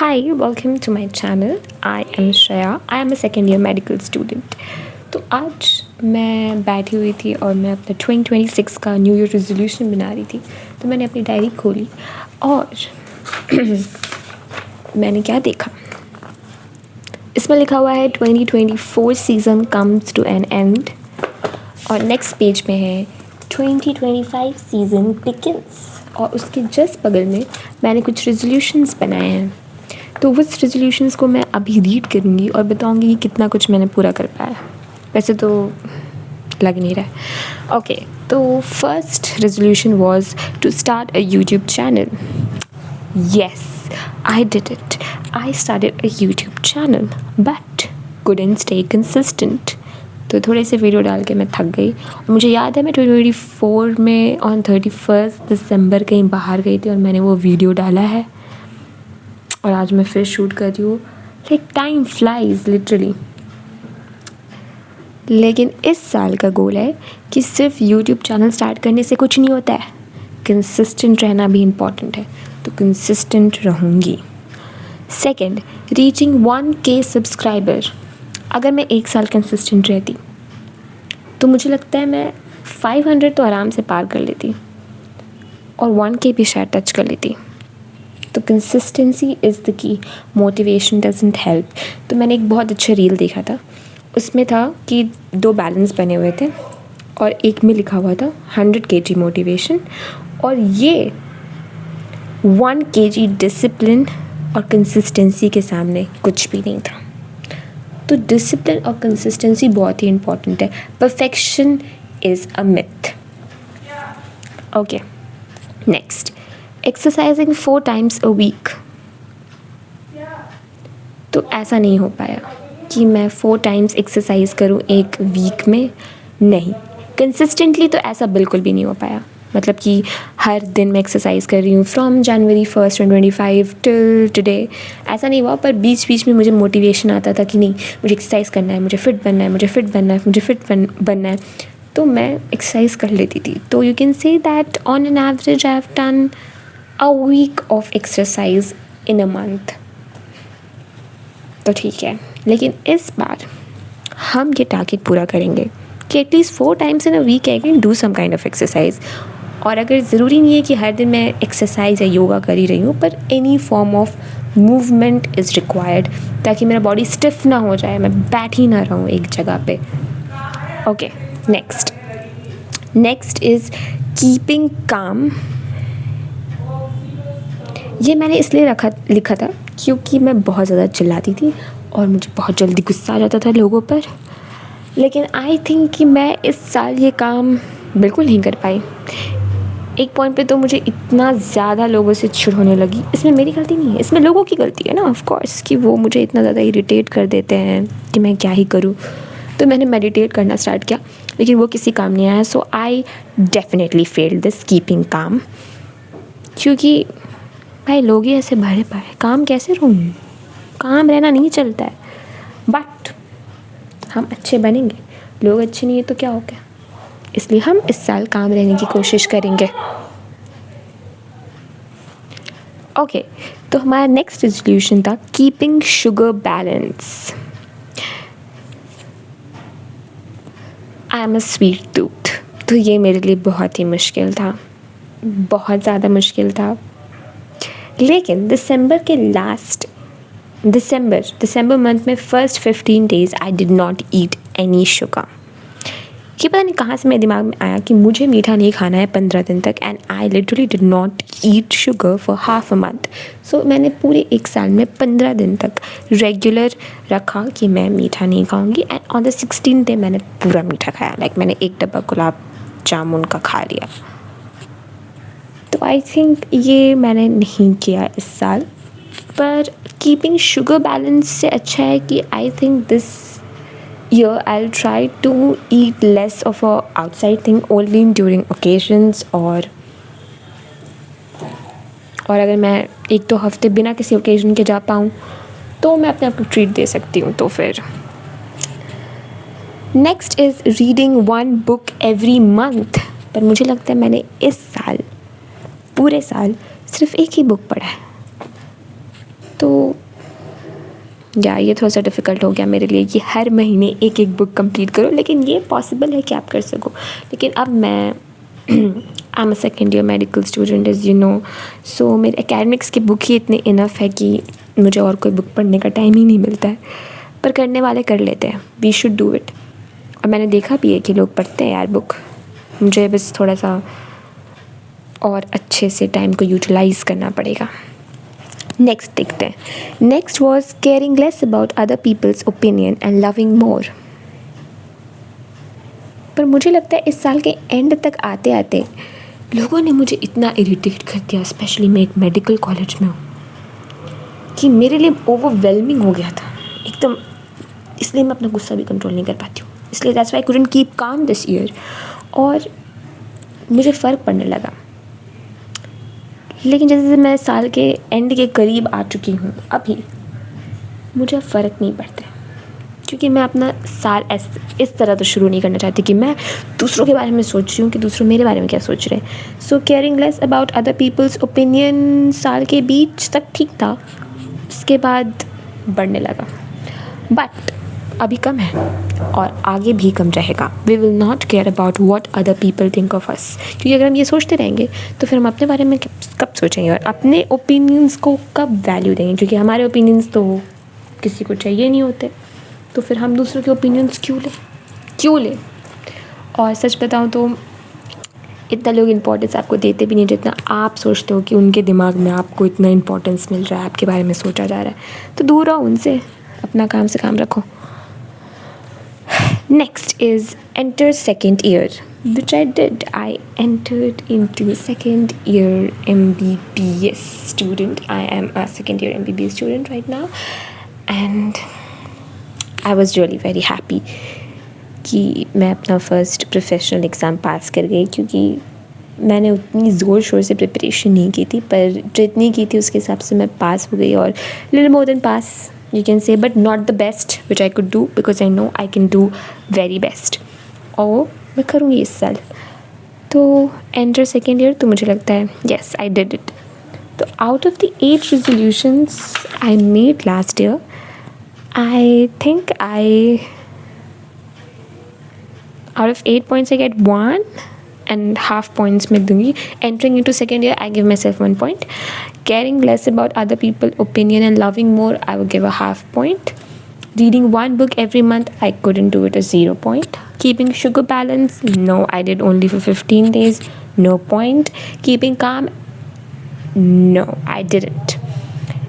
Hi, welcome to my channel. I am Shreya. I am a second year medical student. तो आज मैं बैठी हुई थी और मैं अपना 2026 का न्यू ईयर रेजोल्यूशन बना रही थी। तो मैंने अपनी डायरी खोली और मैंने क्या देखा, इसमें लिखा हुआ है 2024 season comes to an end और नेक्स्ट पेज पे है 2025 सीज़न बिगिंस और उसके जस्ट बगल में मैंने कुछ रेजोल्यूशंस बनाए हैं। तो उस रेजोल्यूशंस को मैं अभी रीड करूँगी और बताऊँगी कि कितना कुछ मैंने पूरा कर पाया। वैसे तो लग नहीं रहा है। ओके, तो first resolution was to start a YouTube channel. Yes, I did it. I started a YouTube channel but couldn't stay consistent. तो थोड़े से वीडियो डाल के मैं थक गई और मुझे याद है मैं 2024 में ऑन 31 दिसंबर कहीं बाहर गई थी और मैंने वो वीडियो डाला है और आज मैं फिर शूट कर रही हूँ। Like time flies literally. लेकिन इस साल का गोल है कि सिर्फ यूट्यूब चैनल स्टार्ट करने से कुछ नहीं होता है, कंसिस्टेंट रहना भी इम्पॉर्टेंट है। तो कंसिस्टेंट रहूँगी। Second, reaching 1K subscriber. अगर मैं एक साल कंसिस्टेंट रहती तो मुझे लगता है मैं 500 तो आराम से पार कर लेती और 1K भी शायद टच कर लेती। तो consistency is the key, motivation doesn't help. तो मैंने एक बहुत अच्छा रील देखा था, उसमें था कि 2 बैलेंस बने हुए थे और एक में लिखा हुआ था 100 kg मोटिवेशन और ये 1 kg डिसिप्लिन और कंसिस्टेंसी के सामने कुछ भी नहीं था। तो डिसिप्लिन और कंसिस्टेंसी बहुत ही इम्पॉर्टेंट है। Perfection is a myth. Okay, next, exercising 4 times a week। तो ऐसा नहीं हो पाया कि मैं 4 times एक्सरसाइज करूँ एक वीक में, नहीं। कंसिस्टेंटली तो ऐसा बिल्कुल भी नहीं हो पाया। मतलब कि हर दिन मैं एक्सरसाइज कर रही हूँ from January 1st 2025 till today, ऐसा नहीं हुआ। पर बीच बीच में मुझे मोटिवेशन आता था कि नहीं, मुझे एक्सरसाइज करना है, मुझे फ़िट बनना है, मुझे फ़िट बनना है, मुझे फ़िट बनना है। तो मैं एक्सरसाइज कर लेती थी। तो you can say that on an average I have done a week of exercise in a month. तो ठीक है, लेकिन इस बार हम ये टारगेट पूरा करेंगे कि at least 4 times in a week I can do some kind of exercise. और अगर ज़रूरी नहीं है कि हर दिन मैं एक्सरसाइज या योगा कर ही रही हूँ, पर any form of movement is required ताकि मेरा बॉडी स्टिफ ना हो जाए, मैं बैठ ही ना रहूँ एक जगह पे। ओके, नेक्स्ट इज़ कीपिंग काम। ये मैंने इसलिए लिखा था क्योंकि मैं बहुत ज़्यादा चिल्लाती थी और मुझे बहुत जल्दी गुस्सा आ जाता था लोगों पर। लेकिन आई थिंक कि मैं इस साल ये काम बिल्कुल नहीं कर पाई। एक पॉइंट पे तो मुझे इतना ज़्यादा लोगों से चिढ़ होने लगी। इसमें मेरी गलती नहीं है, इसमें लोगों की गलती है ना, ऑफ कोर्स, कि वो मुझे इतना ज़्यादा इरिटेट कर देते हैं कि मैं क्या ही करूँ। तो मैंने मेडिटेट करना स्टार्ट किया, लेकिन वो किसी काम नहीं आया। So I definitely failed this keeping काम, क्योंकि भाई लोग ही ऐसे भरे पड़े, काम कैसे रहूँ, काम रहना नहीं चलता है। बट हम अच्छे बनेंगे, लोग अच्छे नहीं है तो क्या हो गया। इसलिए हम इस साल काम रहने की कोशिश करेंगे। ओके, तो हमारा नेक्स्ट रेजोल्यूशन था keeping sugar balance. I am a sweet tooth. तो ये मेरे लिए बहुत ही मुश्किल था, बहुत ज़्यादा मुश्किल था। लेकिन दिसंबर मंथ में first 15 days I did not eat any sugar. ये पता नहीं कहाँ से मेरे दिमाग में आया कि मुझे मीठा नहीं खाना है 15 दिन तक, and I literally did not eat sugar for half a month. So मैंने पूरे एक साल में 15 दिन तक रेगुलर रखा कि मैं मीठा नहीं खाऊंगी, and on the 16th day मैंने पूरा मीठा खाया। लाइक मैंने एक डब्बा गुलाब जामुन का खा लिया। तो आई थिंक ये मैंने नहीं किया इस साल। पर कीपिंग शुगर बैलेंस से अच्छा है कि I think this year I'll try to eat less of a outside thing only during occasions। और अगर मैं 1-2 हफ्ते बिना किसी ओकेजन के जा पाऊँ तो मैं अपने आप को ट्रीट दे सकती हूँ। तो फिर next is reading 1 book every month। पर मुझे लगता है मैंने इस साल पूरे साल सिर्फ एक ही बुक पढ़ा है। तो या ये थोड़ा सा डिफ़िकल्ट हो गया मेरे लिए कि हर महीने एक एक बुक कंप्लीट करो, लेकिन ये पॉसिबल है कि आप कर सको। लेकिन अब मैं I am a second year medical student as you know, so मेरे एकेडमिक्स की बुक ही इतने इनफ है कि मुझे और कोई बुक पढ़ने का टाइम ही नहीं मिलता है। पर करने वाले कर लेते हैं, वी शुड डू इट। और मैंने देखा भी है कि लोग पढ़ते हैं यार बुक, मुझे बस थोड़ा सा और अच्छे से टाइम को यूटिलाइज़ करना पड़ेगा। नेक्स्ट देखते हैं। Next was caring less about other people's opinion and loving more. पर मुझे लगता है इस साल के एंड तक आते आते लोगों ने मुझे इतना इरिटेट कर दिया, स्पेशली मैं एक मेडिकल कॉलेज में हूँ, कि मेरे लिए ओवरवेलमिंग हो गया था एकदम। इसलिए मैं अपना गुस्सा भी कंट्रोल नहीं कर पाती हूँ, इसलिए that's why I couldn't keep calm this year. और मुझे फ़र्क पड़ने लगा। लेकिन जैसे जैसे मैं साल के एंड के करीब आ चुकी हूँ अभी, मुझे फ़र्क नहीं पड़ता, क्योंकि मैं अपना साल इस तरह तो शुरू नहीं करना चाहती कि मैं दूसरों के बारे में सोच रही हूँ कि दूसरों मेरे बारे में क्या सोच रहे हैं। So caring less about other people's opinion साल के बीच तक ठीक था, उसके बाद बढ़ने लगा। बट अभी कम है और आगे भी कम रहेगा। We will not care about what other people think of us, क्योंकि अगर हम ये सोचते रहेंगे तो फिर हम अपने बारे में कब सोचेंगे और अपने ओपिनियंस को कब वैल्यू देंगे, क्योंकि हमारे ओपिनियंस तो किसी को चाहिए नहीं होते, तो फिर हम दूसरों के ओपिनियंस क्यों लें। और सच बताऊँ तो इतना लोग इम्पोर्टेंस आपको देते भी नहीं जितना आप सोचते हो कि उनके दिमाग में आपको इतना इम्पोर्टेंस मिल रहा है, आपके बारे में सोचा जा रहा है। तो दूर रहो उनसे, अपना काम से काम रखो। Next is enter second year, which I did. I entered into second year MBBS student. I am a second year MBBS student right now, and I was really very happy कि मैं अपना फर्स्ट प्रोफेशनल एग्ज़ाम पास कर गई, क्योंकि मैंने उतनी ज़ोर शोर से प्रिपरेशन नहीं की थी, पर जितनी की थी उसके हिसाब से मैं पास हो गई। और little more than pass you can say, but not the best which I could do, because I know I can do very best। और मैं करूँगी इस साल। तो enter second year तो मुझे लगता है yes I did it। तो out of the 8 resolutions I made last year, I think out of 8 points I get 1.5 points मैं दूँगी। Entering into second year I give myself 1 point। Caring less about other people's opinion and loving more, I would give a 0.5 point। Reading one book every month, I couldn't do it, a 0 point। Keeping sugar balance, no, I did only for 15 days, no point। Keeping calm, no, I didn't।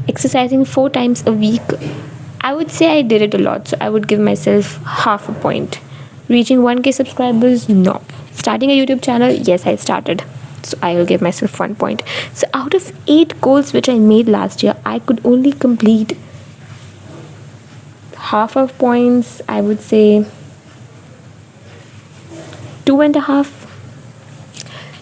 Exercising 4 times a week, I would say I did it a lot, so I would give myself 0.5 point। Reaching 1K subscribers, no। Starting a YouTube channel, yes, I started, so I will give myself 1 point। So out of 8 goals which I made last year, I could only complete 0.5 points, I would say 2.5।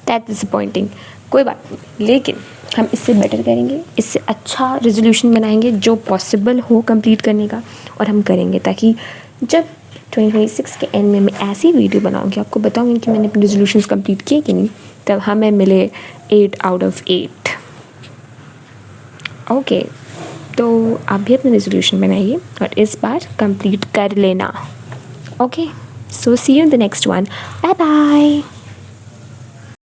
That's disappointing। कोई बात नहीं, लेकिन हम इससे better करेंगे, इससे अच्छा resolution बनाएंगे जो पॉसिबल हो कंप्लीट करने का, और हम करेंगे ताकि जब 2026 के एंड में मैं ऐसी वीडियो बनाऊंगी, आपको बताऊंगी कि मैंने अपने रेजोल्यूशंस कंप्लीट किए कि नहीं, तब हमें मिले 8 out of 8। ओके, तो आप भी अपना रेजोल्यूशन बनाइए और इस बार कंप्लीट कर लेना। Okay, so see you in the next one, bye bye.